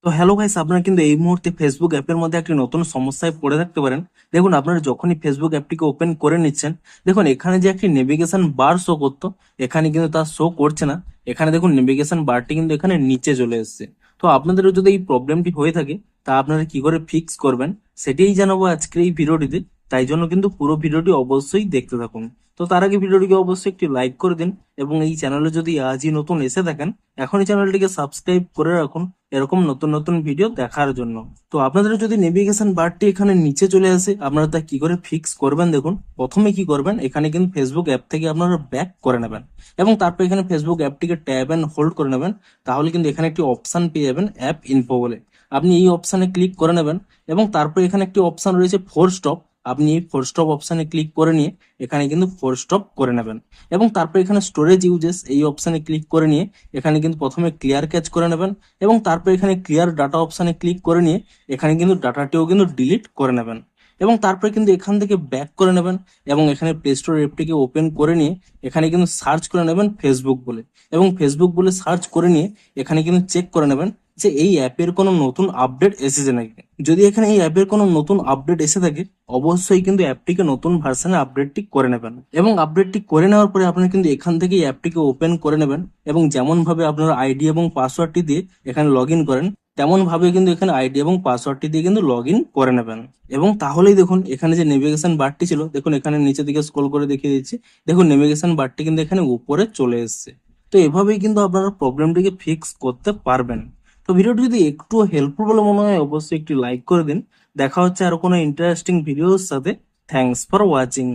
তো hello guys, আপনারা কিন্তু এই মুহূর্তে ফেসবুক অ্যাপের মধ্যে একটি নতুন সমস্যায় পড়ে থাকতে পারেন। দেখুন, আপনারা যখনই ফেসবুক অ্যাপটিকে ওপেন করে নিচ্ছেন, দেখুন এখানে যে একটি নেভিগেশন বার শো করতো, এখানে কিন্তু তা শো করছে না। এখানে দেখুন নেভিগেশন বারটি কিন্তু এখানে নিচে চলে এসেছে। তো আপনাদেরও যদি এই প্রবলেমটি হয়ে থাকে, তা আপনারা কি করে ফিক্স করবেন সেটাই জানাবো আজকের এই ভিডিওটিতে। তাই জন্য কিন্তু পুরো ভিডিওটি অবশ্যই দেখতে থাকুন। তো তার আগে ভিডিওটিকে অবশ্যই একটি লাইক করে দিন, এবং এই চ্যানেলে যদি আজই নতুন এসে থাকেন, এখনই চ্যানেলটিকে সাবস্ক্রাইব করে রাখুন এরকম নতুন নতুন ভিডিও দেখার জন্য। তো আপনাদের যদি নেভিগেশন বারটি এখানে নিচে চলে আসে, আপনারা তা কি করে ফিক্স করবেন? দেখুন, প্রথমে কি করবেন, এখানে কিন্তু ফেসবুক অ্যাপ থেকে আপনারা ব্যাক করে নেবেন, এবং তারপর এখানে ফেসবুক অ্যাপটিকে ট্যাব এন্ড হোল্ড করে নেবেন। তাহলে কিন্তু এখানে একটি অপশন পেয়ে যাবেন অ্যাপ ইনফো বলে। আপনি এই অপশনে ক্লিক করে নেবেন, এবং তারপর এখানে একটি অপশন রয়েছে ফোর স্টপ। আপনি এই ফোর স্টপ অপশনে ক্লিক করে নিয়ে এখানে কিন্তু ফোর স্টপ করে নেবেন, এবং তারপর এখানে স্টোরেজ ইউজেস এই অপশনে ক্লিক করে নিয়ে এখানে কিন্তু প্রথমে ক্লিয়ার ক্যাচ করে নেবেন, এবং তারপর এখানে ক্লিয়ার ডাটা অপশনে ক্লিক করে নিয়ে এখানে কিন্তু ডাটাটিও কিন্তু ডিলিট করে নেবেন, এবং তারপরে কিন্তু এখান থেকে ব্যাক করে নেবেন, এবং এখানে প্লে স্টোর অ্যাপটিকে ওপেন করে নিয়ে এখানে কিন্তু সার্চ করে নেবেন ফেসবুক বলে, এবং ফেসবুক বলে সার্চ করে নিয়ে এখানে কিন্তু চেক করে নেবেন যে এই অ্যাপের কোনো নতুন আপডেট এসেছে নাকি। যদি এখানে এই অ্যাপের কোনো নতুন আপডেট এসে থাকে, অবশ্যই কিন্তু অ্যাপটিকে নতুন ভার্সনে আপডেটটি করে নেবেন, এবং আপডেটটি করে নেওয়ার পরে আপনারা কিন্তু এখান থেকে এই অ্যাপটিকে ওপেন করে নেবেন, এবং যেমন ভাবে আপনারা আইডি এবং পাসওয়ার্ডটি দিয়ে এখানে লগ ইন করেন, তেমন ভাবে কিন্তু এখানে আইডি এবং পাসওয়ার্ডটি দিয়ে কিন্তু লগ ইন করে নেবেন। এবং তাহলেই দেখুন এখানে যে নেভিগেশন বারটি ছিল, দেখুন এখানে নিচের দিকে স্ক্রল করে দেখিয়ে দিচ্ছি, দেখুন নেভিগেশন বারটি কিন্তু এখানে উপরে চলে এসেছে। তো এভাবেই কিন্তু আপনারা প্রবলেমটিকে ফিক্স করতে পারবেন। তো ভিডিওটি যদি একটু হেল্পফুল বলে মনে হয়, অবশ্যই একটি লাইক করে দিন। দেখা হচ্ছে আরো কোনো ইন্টারেস্টিং ভিডিওর সাথে। Thanks for watching.